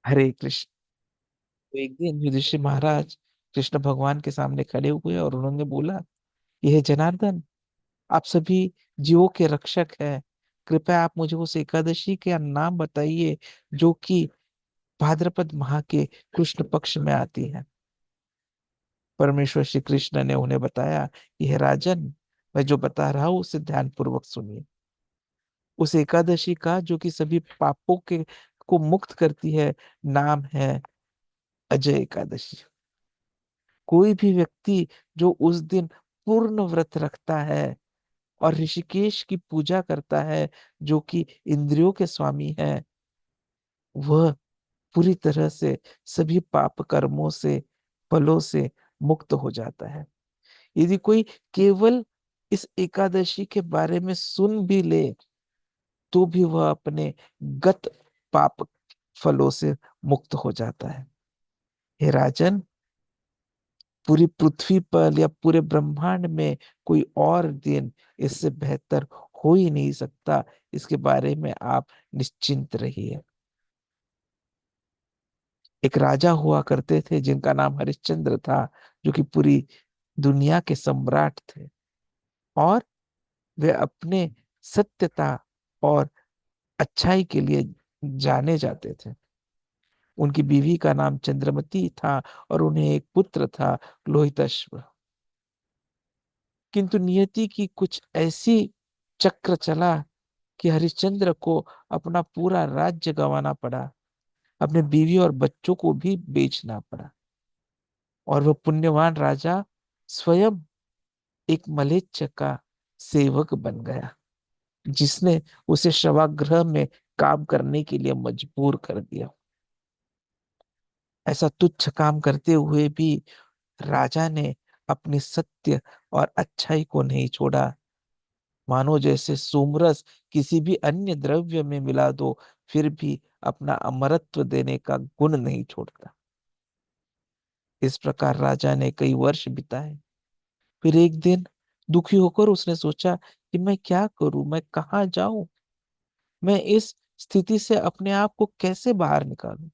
हरे कृष्ण। तो एक दिन युधिष्ठिर महाराज कृष्ण भगवान के सामने खड़े हुए और उन्होंने बोला, यह जनार्दन, आप सभी जीवों के रक्षक हैं। कृपया आप मुझे उस एकादशी का नाम बताइए जो कि भाद्रपद माह के कृष्ण पक्ष में आती है। परमेश्वर श्री कृष्ण ने उन्हें बताया, यह राजन, मैं जो बता रहा हूं उसे ध्यान पूर्वक सुनिए। उस एकादशी का जो कि सभी पापों के को मुक्त करती है, नाम है अजय एकादशी। कोई भी व्यक्ति जो उस दिन पूर्ण व्रत रखता है और ऋषिकेश की पूजा करता है, जो कि इंद्रियों के स्वामी है, वह पूरी तरह से सभी पाप कर्मों से, फलों से मुक्त हो जाता है। यदि कोई केवल इस एकादशी के बारे में सुन भी ले, तो भी वह अपने गत पाप फलों से मुक्त हो जाता है। हे राजन, पूरी पृथ्वी पर या पूरे ब्रह्मांड में कोई और दिन इससे बेहतर हो ही नहीं सकता। इसके बारे में आप निश्चिंत रहिए। एक राजा हुआ करते थे जिनका नाम हरिश्चंद्र था, जो कि पूरी दुनिया के सम्राट थे, और वे अपने सत्यता और अच्छाई के लिए जाने जाते थे। उनकी बीवी का नाम चंद्रमती था और उन्हें एक पुत्र था, लोहिताश्व। किंतु नियति की कुछ ऐसी चक्र चला कि हरिश्चंद्र को अपना पूरा राज्य गंवाना पड़ा, अपने बीवी और बच्चों को भी बेचना पड़ा, और वह पुण्यवान राजा स्वयं एक मलेच्छ का सेवक बन गया, जिसने उसे शवाग्रह में काम करने के लिए मजबूर कर दिया। ऐसा तुच्छ काम करते हुए भी राजा ने अपनी सत्य और अच्छाई को नहीं छोड़ा। मानो जैसे सोमरस किसी भी अन्य द्रव्य में मिला दो, फिर भी अपना अमरत्व देने का गुण नहीं छोड़ता। इस प्रकार राजा ने कई वर्ष बिताए। फिर एक दिन दुखी होकर उसने सोचा कि मैं क्या करूं, मैं कहाँ जाऊं, मैं इस स्थिति से अपने आप को कैसे बाहर निकालूं।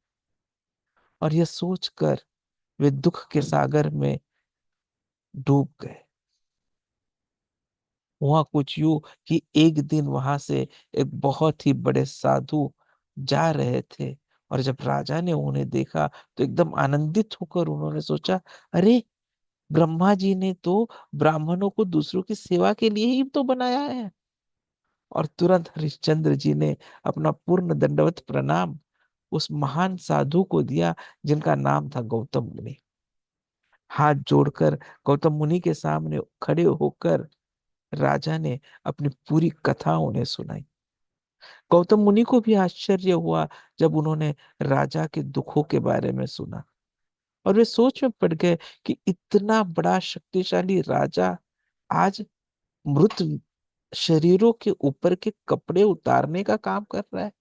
और यह सोचकर वे दुख के सागर में डूब गए। हुआ कुछ यूं कि एक दिन वहां से एक बहुत ही बड़े साधु जा रहे थे, और जब राजा ने उन्हें देखा तो एकदम आनंदित होकर उन्होंने सोचा, अरे, ब्रह्मा जी ने तो ब्राह्मणों को दूसरों की सेवा के लिए ही तो बनाया है। और तुरंत हरिश्चंद्र जी ने अपना पूर्ण दंडवत प्रणाम उस महान साधु को दिया, जिनका नाम था गौतम मुनि। हाथ जोड़कर गौतम मुनि के सामने खड़े होकर राजा ने अपनी पूरी कथा उन्हें सुनाई। गौतम मुनि को भी आश्चर्य हुआ जब उन्होंने राजा के दुखों के बारे में सुना, और वे सोच में पड़ गए कि इतना बड़ा शक्तिशाली राजा आज मृत शरीरों के ऊपर के कपड़े उतारने का काम कर रहा है।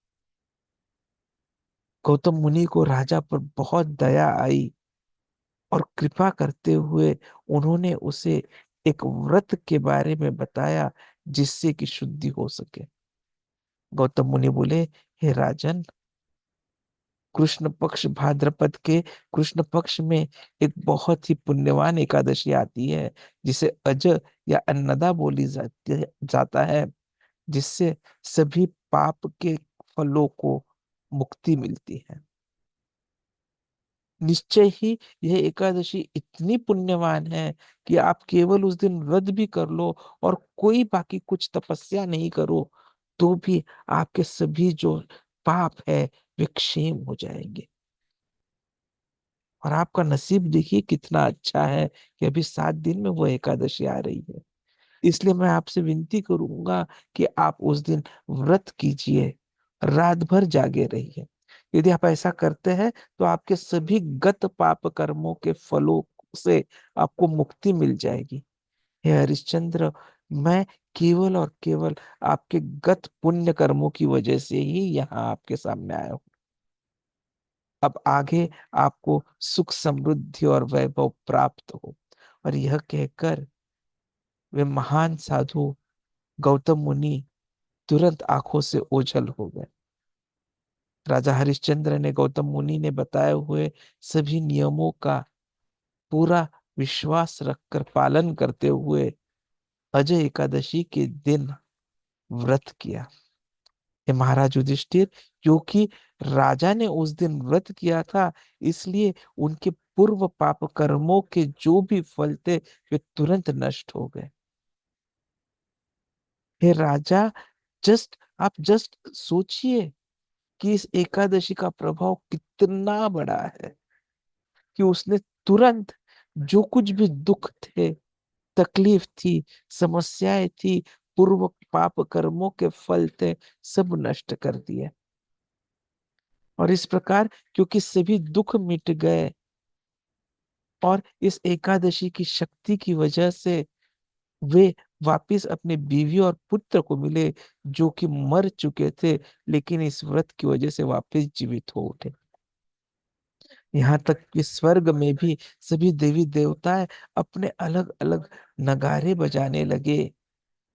गौतम मुनि को राजा पर बहुत दया आई, और कृपा करते हुए उन्होंने उसे एक व्रत के बारे में बताया, जिससे कि शुद्धि हो सके। गौतम मुनि बोले, हे राजन, कृष्ण पक्ष भाद्रपद के कृष्ण पक्ष में एक बहुत ही पुण्यवान एकादशी आती है, जिसे अज या अन्नदा बोली जाता है, जिससे सभी पाप के फलों को मुक्ति मिलती है। निश्चय ही यह एकादशी इतनी पुण्यवान है कि आप केवल उस दिन व्रत भी कर लो और कोई बाकी कुछ तपस्या नहीं करो, तो भी आपके सभी जो पाप है वे क्षेम हो जाएंगे। और आपका नसीब देखिए कितना अच्छा है कि अभी 7 दिन में वो एकादशी आ रही है। इसलिए मैं आपसे विनती करूंगा कि आप उस दिन व्रत कीजिए, रात भर जागे रहिए। यदि आप ऐसा करते हैं तो आपके सभी गत पाप कर्मों के फलों से आपको मुक्ति मिल जाएगी। हे हरिश्चंद्र, मैं केवल और केवल आपके गत पुण्य कर्मों की वजह से ही यहाँ आपके सामने आया हूँ। अब आगे आपको सुख समृद्धि और वैभव प्राप्त हो। और यह कहकर वे महान साधु गौतम मुनि तुरंत आंखों से ओझल हो गए। राजा हरिश्चंद्र ने गौतम मुनि ने बताए हुए सभी नियमों का पूरा विश्वास रखकर पालन करते हुए अजय एकादशी के दिन व्रत किया। हे महाराज युधिष्ठिर, क्योंकि राजा ने उस दिन व्रत किया था, इसलिए उनके पूर्व पाप कर्मों के जो भी फल थे वे तुरंत नष्ट हो गए। हे राजा, आप जस्ट सोचिए कि इस एकादशी का प्रभाव कितना बड़ा है कि उसने तुरंत जो कुछ भी दुख थे, तकलीफ थी, समस्याएं थी, पूर्व पाप कर्मों के फल थे, सब नष्ट कर दिए। और इस प्रकार क्योंकि सभी दुख मिट गए और इस एकादशी की शक्ति की वजह से वे वापिस अपने बीवी और पुत्र को मिले, जो कि मर चुके थे, लेकिन इस व्रत की वजह से वापिस जीवित हो उठे। यहाँ तक कि स्वर्ग में भी सभी देवी देवताएं अपने अलग अलग नगारे बजाने लगे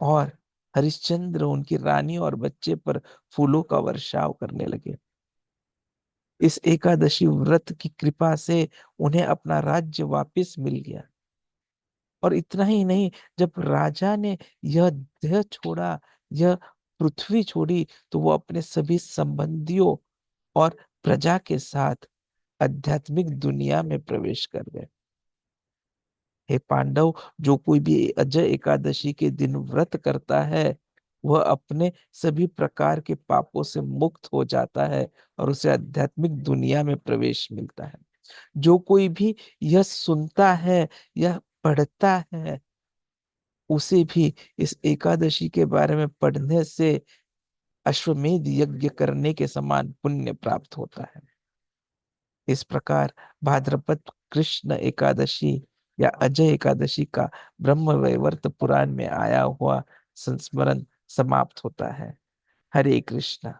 और हरिश्चंद्र उनकी रानी और बच्चे पर फूलों का वर्षाव करने लगे। इस एकादशी व्रत की कृपा से उन्हें अपना राज्य वापस मिल गया। और इतना ही नहीं, जब राजा ने यह देह छोड़ा, यह पृथ्वी छोड़ी, तो वो अपने सभी संबंधियों और प्रजा के साथ आध्यात्मिक दुनिया में प्रवेश कर गए। हे पांडव, जो कोई भी अजय एकादशी के दिन व्रत करता है, वह अपने सभी प्रकार के पापों से मुक्त हो जाता है और उसे आध्यात्मिक दुनिया में प्रवेश मिलता है। जो कोई भी यह सुनता है, यह पढ़ता है, उसे भी इस एकादशी के बारे में पढ़ने से अश्वमेध यज्ञ करने के समान पुण्य प्राप्त होता है। इस प्रकार भाद्रपद कृष्ण एकादशी या अजय एकादशी का ब्रह्म वैवर्त पुराण में आया हुआ संस्मरण समाप्त होता है। हरे कृष्ण।